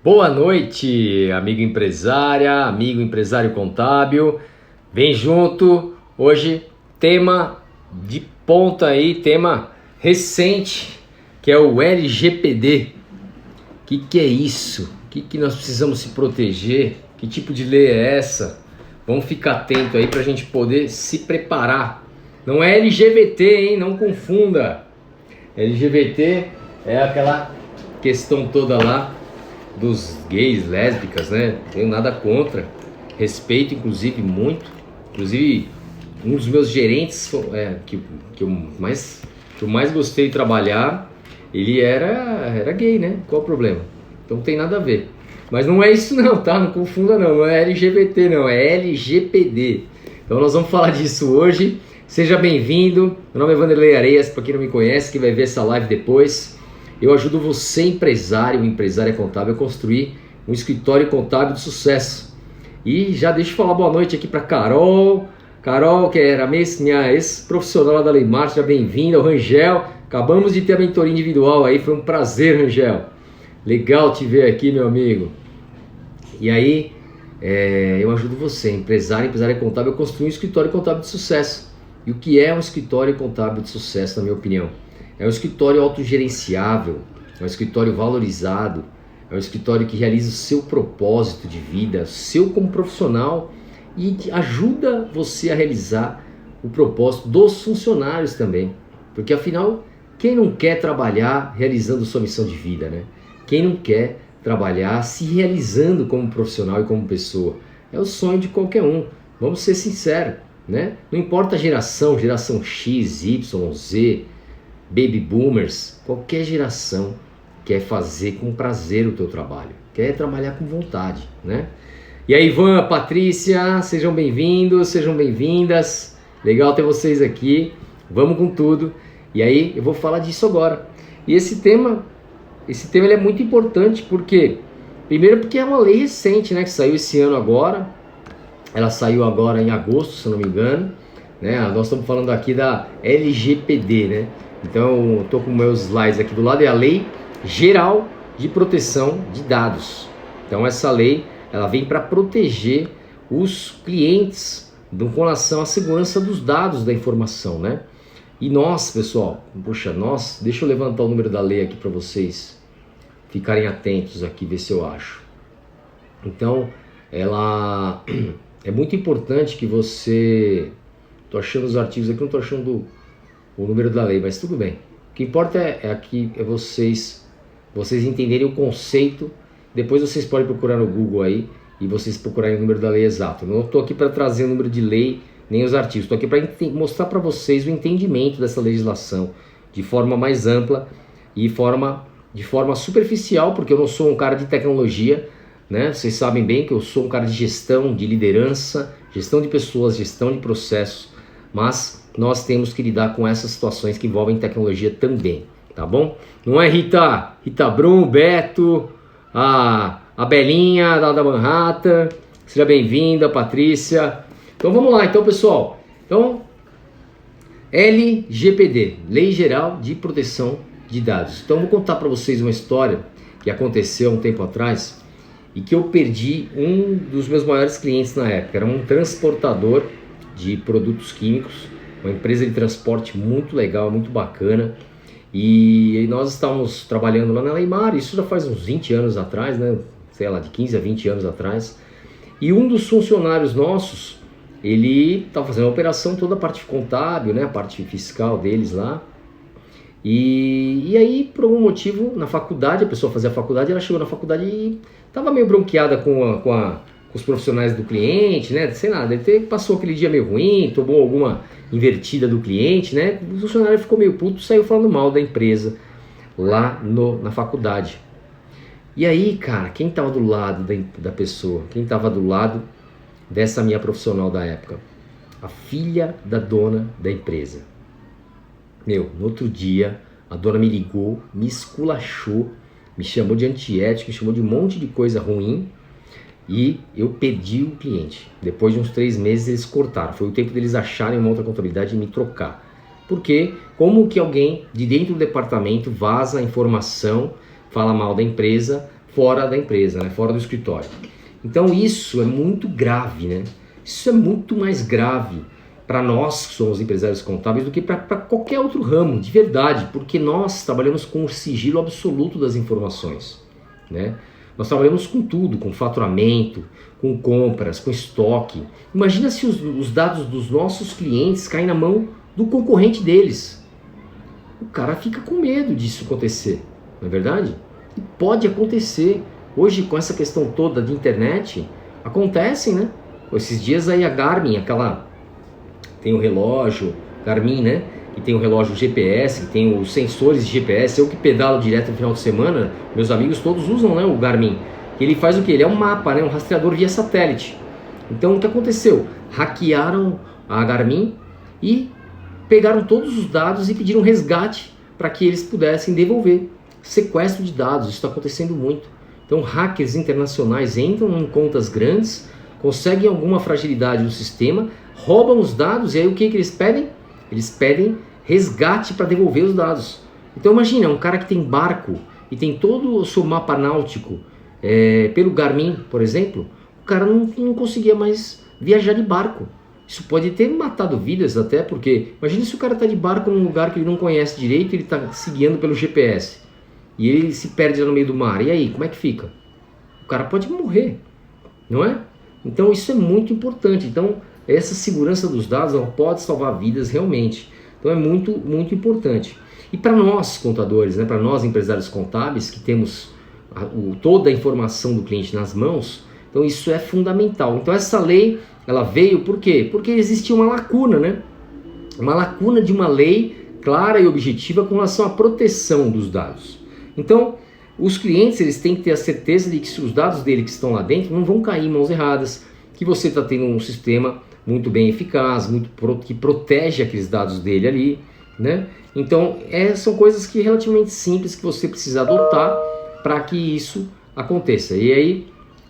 Boa noite, amigo empresária, amigo empresário contábil. Vem junto, hoje tema de ponta aí, tema recente, que é o LGPD. O que é isso? O que nós precisamos se proteger? Que tipo de lei é essa? Vamos ficar atento aí para a gente poder se preparar. Não é LGBT, hein? Não confunda. LGBT é aquela questão toda lá dos gays, lésbicas, né? Não tenho nada contra. Respeito, inclusive, muito. Inclusive, um dos meus gerentes que eu mais gostei de trabalhar, ele era gay, né? Qual o problema? Então não tem nada a ver. Mas não é isso não, tá? Não confunda não. Não é LGBT não, é LGPD. Então nós vamos falar disso hoje. Seja bem-vindo. Meu nome é Vanderlei Areias, para quem não me conhece, que vai ver essa live depois. Eu ajudo você, empresário, empresária contábil, a construir um escritório contábil de sucesso. E já deixa eu falar boa noite aqui para Carol. Carol, que era minha ex-profissional da Leimar, seja bem-vinda. O Rangel, acabamos de ter a mentoria individual aí, foi um prazer, Rangel. Legal te ver aqui, meu amigo. E aí, eu ajudo você, empresário, empresária contábil, a construir um escritório contábil de sucesso. E o que é um escritório contábil de sucesso, na minha opinião? É um escritório autogerenciável, é um escritório valorizado, é um escritório que realiza o seu propósito de vida, seu como profissional, e ajuda você a realizar o propósito dos funcionários também. Porque afinal, quem não quer trabalhar realizando sua missão de vida, né? Quem não quer trabalhar se realizando como profissional e como pessoa? É o sonho de qualquer um, vamos ser sinceros, né? Não importa a geração X, Y, Z, Baby Boomers, qualquer geração quer fazer com prazer o teu trabalho, quer trabalhar com vontade, né? E aí, Ivan, Patrícia, sejam bem-vindos, sejam bem-vindas, legal ter vocês aqui, vamos com tudo. E aí, eu vou falar disso agora. E esse tema ele é muito importante, porque primeiro porque é uma lei recente, né, que saiu esse ano agora, ela saiu agora em agosto, se não me engano, né? Nós estamos falando aqui da LGPD, né? Então, estou com meus slides aqui do lado, é a Lei Geral de Proteção de Dados. Então, essa lei, ela vem para proteger os clientes com relação à segurança dos dados da informação, né? E nós, pessoal, deixa eu levantar o número da lei aqui para vocês ficarem atentos aqui, ver se eu acho. Então, ela é muito importante que você... Estou achando os artigos aqui, não estou achando o número da lei, mas tudo bem. O que importa é vocês entenderem o conceito. Depois vocês podem procurar no Google aí e vocês procurarem o número da lei exato. Não estou aqui para trazer o número de lei nem os artigos. Estou aqui para mostrar para vocês o entendimento dessa legislação de forma mais ampla e de forma superficial, porque eu não sou um cara de tecnologia, né? Vocês sabem bem que eu sou um cara de gestão, de liderança, gestão de pessoas, gestão de processos, mas nós temos que lidar com essas situações que envolvem tecnologia também, tá bom? Não é Rita Brum, Beto, a Belinha da Manhattan, seja bem-vinda, Patrícia. Então vamos lá, então pessoal, LGPD, Lei Geral de Proteção de Dados. Então eu vou contar para vocês uma história que aconteceu há um tempo atrás e que eu perdi um dos meus maiores clientes na época. Era um transportador de produtos químicos, uma empresa de transporte muito legal, muito bacana, e nós estávamos trabalhando lá na Leimar, isso já faz uns 20 anos atrás, né? Sei lá, de 15 a 20 anos atrás, e um dos funcionários nossos, ele estava fazendo a operação, toda a parte contábil, né? A parte fiscal deles lá, e aí por algum motivo na faculdade, a pessoa fazia a faculdade, ela chegou na faculdade e estava meio bronqueada com os profissionais do cliente, né? Sei lá, deve ter passou aquele dia meio ruim, tomou alguma invertida do cliente, né? O funcionário ficou meio puto, saiu falando mal da empresa lá na faculdade. E aí, cara, quem tava do lado da pessoa? Quem tava do lado dessa minha profissional da época? A filha da dona da empresa. No outro dia, a dona me ligou, me esculachou, me chamou de antiético, me chamou de um monte de coisa ruim. E eu perdi o cliente. Depois de uns 3 meses eles cortaram. Foi o tempo deles acharem uma outra contabilidade e me trocar. Porque como que alguém de dentro do departamento vaza a informação, fala mal da empresa, fora da empresa, né? Fora do escritório. Então isso é muito grave, né? Isso é muito mais grave para nós que somos empresários contábeis do que para qualquer outro ramo, de verdade, porque nós trabalhamos com o sigilo absoluto das informações, né? Nós trabalhamos com tudo, com faturamento, com compras, com estoque. Imagina se os dados dos nossos clientes caem na mão do concorrente deles. O cara fica com medo disso acontecer, não é verdade? E pode acontecer. Hoje, com essa questão toda de internet, acontecem, né? Esses dias aí a Garmin, tem o relógio Garmin, né? Que tem o relógio GPS, que tem os sensores de GPS. Eu que pedalo direto no final de semana, meus amigos todos usam, né, o Garmin. Ele faz o que? Ele é um mapa, né? Um rastreador via satélite. Então o que aconteceu? Hackearam a Garmin e pegaram todos os dados e pediram resgate para que eles pudessem devolver. Sequestro de dados, isso está acontecendo muito. Então hackers internacionais entram em contas grandes, conseguem alguma fragilidade no sistema, roubam os dados e aí o que eles pedem? Eles pedem resgate para devolver os dados. Então imagina, um cara que tem barco e tem todo o seu mapa náutico pelo Garmin, por exemplo, o cara não conseguia mais viajar de barco. Isso pode ter matado vidas até, porque imagina se o cara está de barco num lugar que ele não conhece direito, ele está se guiando pelo GPS e ele se perde lá no meio do mar. E aí, como é que fica? O cara pode morrer, não é? Então isso é muito importante. Então essa segurança dos dados ela pode salvar vidas realmente. Então é muito, muito importante. E para nós contadores, né, para nós empresários contábeis que temos toda a informação do cliente nas mãos, então isso é fundamental. Então essa lei ela veio por quê? Porque existia uma lacuna, né? Uma lacuna de uma lei clara e objetiva com relação à proteção dos dados. Então os clientes eles têm que ter a certeza de que os dados dele que estão lá dentro não vão cair em mãos erradas, que você está tendo um sistema muito bem eficaz, que protege aqueles dados dele ali, né? Então são coisas que relativamente simples que você precisa adotar para que isso aconteça. E aí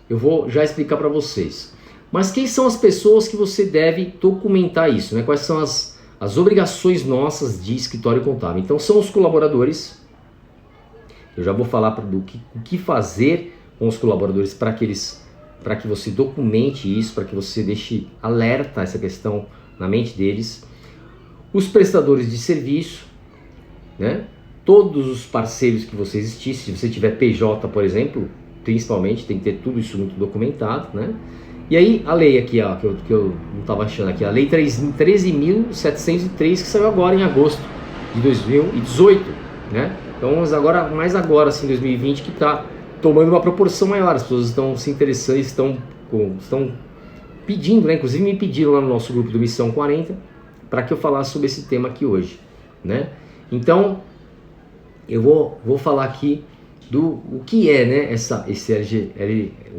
eu vou já explicar para vocês. Mas quem são as pessoas que você deve documentar isso, né? Quais são as obrigações nossas de escritório contábil? Então são os colaboradores. Eu já vou falar o que fazer com os colaboradores para que você documente isso, para que você deixe alerta essa questão na mente deles. Os prestadores de serviço, né? Todos os parceiros que você existir, se você tiver PJ, por exemplo, principalmente, tem que ter tudo isso muito documentado, né? E aí a lei aqui, ó, que eu não estava achando aqui, a lei 13.703, que saiu agora em agosto de 2018, né? Então mais agora, assim, 2020, que está tomando uma proporção maior, as pessoas estão se interessando, estão pedindo, né? Inclusive me pediram lá no nosso grupo do Missão 40 para que eu falasse sobre esse tema aqui hoje, né? Então eu vou falar aqui o que é, né,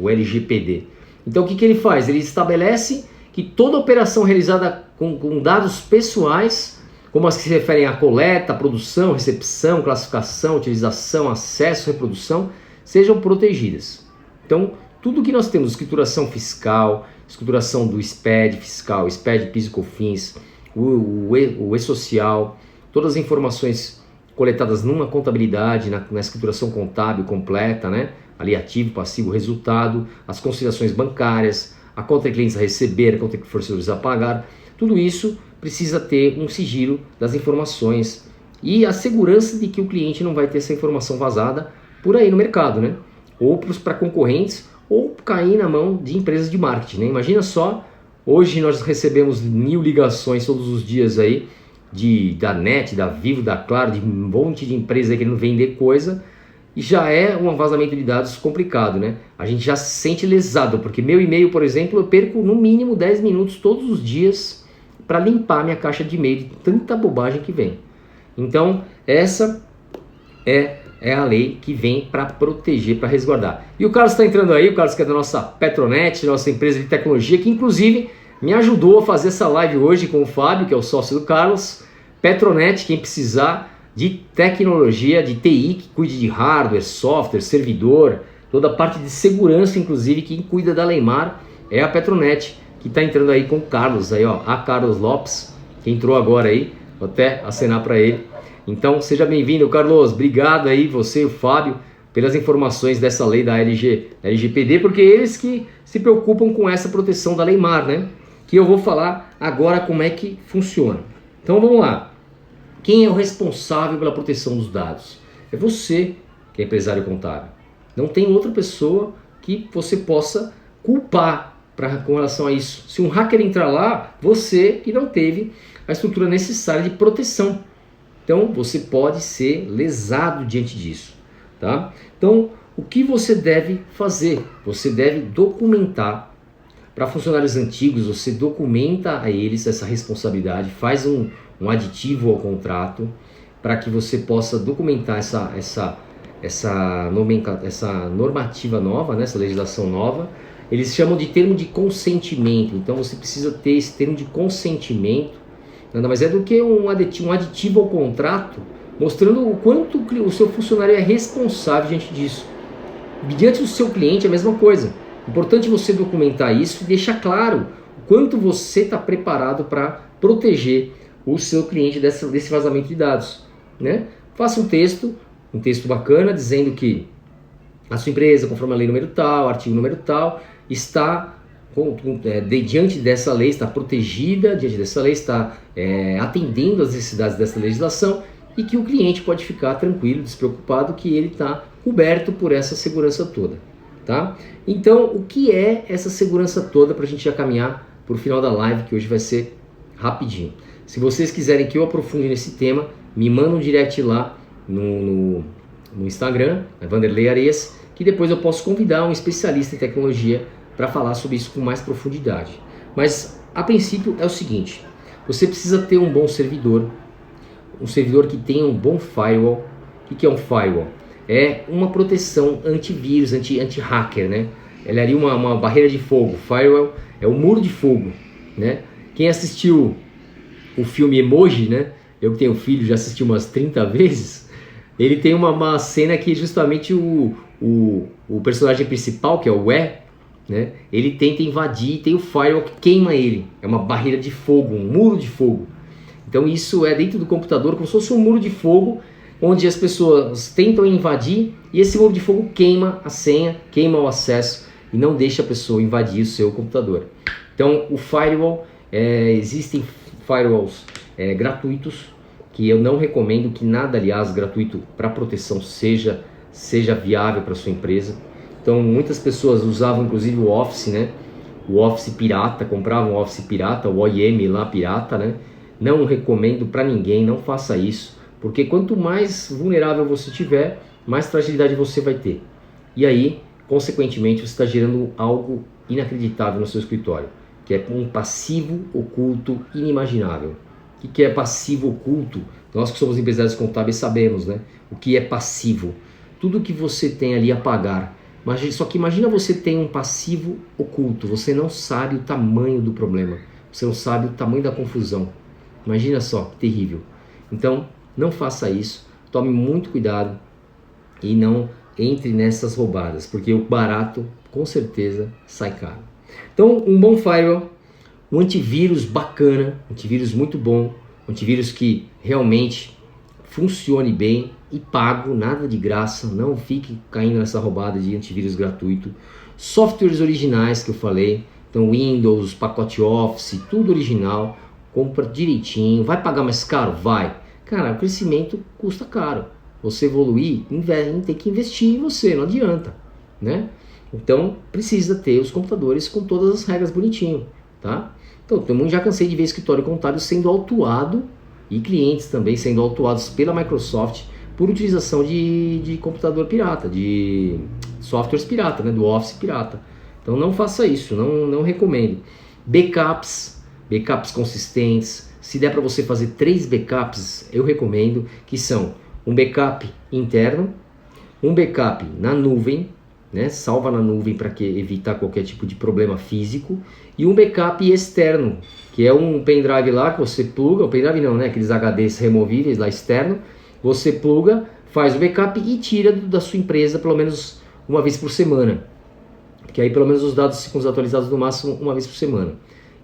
o LGPD. Então o que ele faz? Ele estabelece que toda operação realizada com dados pessoais, como as que se referem à coleta, produção, recepção, classificação, utilização, acesso, reprodução, sejam protegidas. Então tudo que nós temos, escrituração fiscal, escrituração do SPED fiscal, SPED, PIS e COFINS, o E-Social, todas as informações coletadas numa contabilidade, na escrituração contábil completa, né? Ali ativo, passivo, resultado, as conciliações bancárias, a conta de clientes a receber, a conta de fornecedores a pagar, tudo isso precisa ter um sigilo das informações e a segurança de que o cliente não vai ter essa informação vazada por aí no mercado, né? Ou para concorrentes, ou cair na mão de empresas de marketing, né? Imagina só, hoje nós recebemos 1000 ligações todos os dias aí, da NET, da Vivo, da Claro, de um monte de empresa querendo vender coisa, e já é um vazamento de dados complicado, né? A gente já se sente lesado, porque meu e-mail, por exemplo, eu perco no mínimo 10 minutos todos os dias para limpar minha caixa de e-mail de tanta bobagem que vem. Então, essa é a lei que vem para proteger, para resguardar. E o Carlos está entrando aí, o Carlos que é da nossa Petronet, nossa empresa de tecnologia, que inclusive me ajudou a fazer essa live hoje com o Fábio, que é o sócio do Carlos. Petronet, quem precisar de tecnologia, de TI, que cuide de hardware, software, servidor, toda a parte de segurança, inclusive, quem cuida da Leimar é a Petronet, que está entrando aí com o Carlos, aí, ó, a Carlos Lopes, que entrou agora aí, vou até acenar para ele. Então, seja bem-vindo, Carlos, obrigado aí, você e o Fábio, pelas informações dessa lei da LGPD, porque eles que se preocupam com essa proteção da Lei Mar, né? Que eu vou falar agora como é que funciona. Então vamos lá. Quem é o responsável pela proteção dos dados? É você, que é empresário contábil. Não tem outra pessoa que você possa culpar com relação a isso. Se um hacker entrar lá, você que não teve a estrutura necessária de proteção. Então você pode ser lesado diante disso. Tá? Então, o que você deve fazer? Você deve documentar. Para funcionários antigos, você documenta a eles essa responsabilidade, faz um aditivo ao contrato para que você possa documentar essa normativa nova, né, essa legislação nova. Eles chamam de termo de consentimento. Então você precisa ter esse termo de consentimento. Nada mais é do que um aditivo ao contrato, mostrando o quanto o seu funcionário é responsável diante disso. Diante do seu cliente é a mesma coisa. Importante você documentar isso e deixar claro o quanto você está preparado para proteger o seu cliente desse vazamento de dados, né? Faça um texto bacana, dizendo que a sua empresa, conforme a lei número tal, artigo número tal, está diante dessa lei, está protegida, diante dessa lei, está atendendo às necessidades dessa legislação, e que o cliente pode ficar tranquilo, despreocupado, que ele está coberto por essa segurança toda. Tá? Então, o que é essa segurança toda para a gente já caminhar para o final da live, que hoje vai ser rapidinho. Se vocês quiserem que eu aprofunde nesse tema, me manda um direct lá no Instagram, Vanderlei Areias, que depois eu posso convidar um especialista em tecnologia para falar sobre isso com mais profundidade. Mas, a princípio, é o seguinte: você precisa ter um bom servidor, um servidor que tenha um bom firewall. O que é um firewall? É uma proteção antivírus, anti-hacker, né? Ela é ali uma barreira de fogo. Firewall é o muro de fogo, né? Quem assistiu o filme Emoji, né? Eu que tenho filho, já assisti umas 30 vezes. Ele tem uma cena que justamente o personagem principal, que é o né? Ele tenta invadir e tem o firewall que queima ele. É uma barreira de fogo, um muro de fogo. Então isso é dentro do computador como se fosse um muro de fogo, onde as pessoas tentam invadir e esse muro de fogo queima a senha, queima o acesso e não deixa a pessoa invadir o seu computador. Então o firewall, existem firewalls gratuitos, que eu não recomendo que nada, aliás, gratuito para proteção seja viável para sua empresa. Então muitas pessoas usavam inclusive o Office, né? O Office pirata, compravam o Office pirata, o OIM lá pirata, né? Não recomendo para ninguém, não faça isso, porque quanto mais vulnerável você tiver, mais fragilidade você vai ter. E aí, consequentemente, você está gerando algo inacreditável no seu escritório, que é um passivo oculto inimaginável. O que é passivo oculto? Nós que somos empresários contábeis sabemos, né? O que é passivo? Tudo que você tem ali a pagar. Só que imagina você tem um passivo oculto, você não sabe o tamanho do problema, você não sabe o tamanho da confusão. Imagina só, que terrível. Então, não faça isso, tome muito cuidado e não entre nessas roubadas, porque o barato, com certeza, sai caro. Então, um bom firewall, um antivírus bacana, antivírus muito bom, antivírus que realmente funcione bem e pago, nada de graça, não fique caindo nessa roubada de antivírus gratuito. Softwares originais que eu falei, então Windows, pacote Office, tudo original, compra direitinho. Vai pagar mais caro? Vai. Cara, o crescimento custa caro. Você evoluir, tem que investir em você, não adianta, né? Então, precisa ter os computadores com todas as regras bonitinho, tá? Então, eu já cansei de ver escritório contábil sendo autuado e clientes também sendo autuados pela Microsoft por utilização de computador pirata, de softwares pirata, né? Do Office pirata. Então, não faça isso, não recomendo. Backups consistentes. Se der para você fazer 3 backups, eu recomendo, que são um backup interno, um backup na nuvem, né? Salva na nuvem para evitar qualquer tipo de problema físico, e um backup externo, que é um pendrive lá que você pluga, o pendrive não, né? Aqueles HDs removíveis lá externo, você pluga, faz o backup e tira da sua empresa pelo menos uma vez por semana, que aí pelo menos os dados ficam atualizados no máximo uma vez por semana.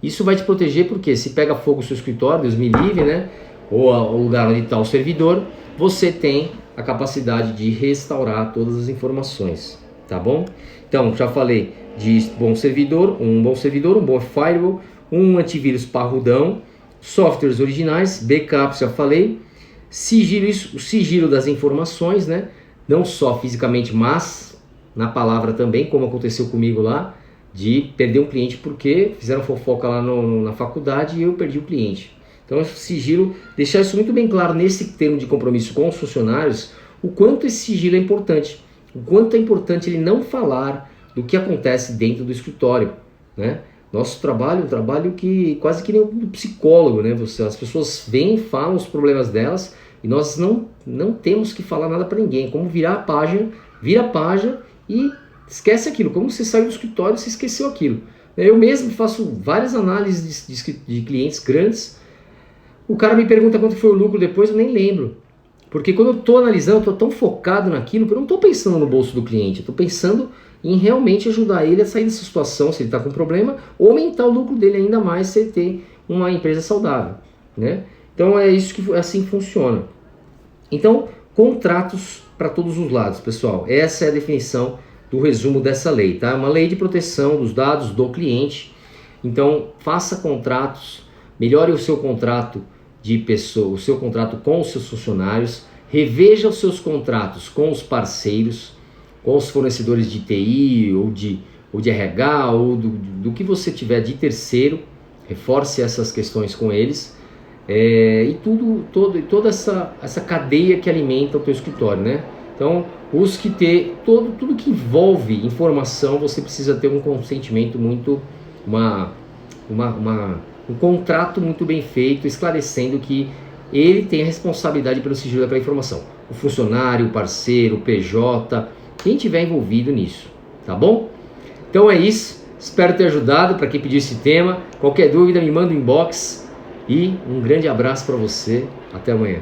Isso vai te proteger porque se pega fogo no seu escritório, Deus me livre, né? Ou o lugar onde está o servidor, você tem a capacidade de restaurar todas as informações, tá bom? Então, já falei de um bom firewall, um antivírus parrudão, softwares originais, backups, já falei, o sigilo das informações, né? Não só fisicamente, mas na palavra também, como aconteceu comigo lá, de perder um cliente porque fizeram fofoca lá na faculdade e eu perdi o cliente. Então, esse sigilo, deixar isso muito bem claro nesse termo de compromisso com os funcionários, o quanto esse sigilo é importante, o quanto é importante ele não falar do que acontece dentro do escritório, né? Nosso trabalho é um trabalho que quase que nem um psicólogo, né? As pessoas vêm, falam os problemas delas e nós não temos que falar nada para ninguém. Como vira a página e esquece aquilo. Como você saiu do escritório, você esqueceu aquilo. Eu mesmo faço várias análises de clientes grandes. O cara me pergunta quanto foi o lucro depois, eu nem lembro. Porque quando eu estou analisando, eu estou tão focado naquilo que eu não estou pensando no bolso do cliente. Eu estou pensando em realmente ajudar ele a sair dessa situação, se ele está com problema, ou aumentar o lucro dele ainda mais se ele tem uma empresa saudável, né? Então é isso que assim funciona. Então, contratos para todos os lados, pessoal. Essa é a definição do resumo dessa lei, tá? É uma lei de proteção dos dados do cliente. Então, faça contratos, melhore o seu contrato de pessoa, o seu contrato com os seus funcionários, reveja os seus contratos com os parceiros, com os fornecedores de TI ou de RH ou do que você tiver de terceiro, reforce essas questões com eles e toda essa cadeia que alimenta o teu escritório, né? Então, busque ter tudo que envolve informação, você precisa ter um consentimento muito, um contrato muito bem feito, esclarecendo que ele tem a responsabilidade pelo sigilo daquela informação. O funcionário, o parceiro, o PJ, quem tiver envolvido nisso, tá bom? Então é isso, espero ter ajudado para quem pediu esse tema. Qualquer dúvida me manda um inbox e um grande abraço para você, até amanhã.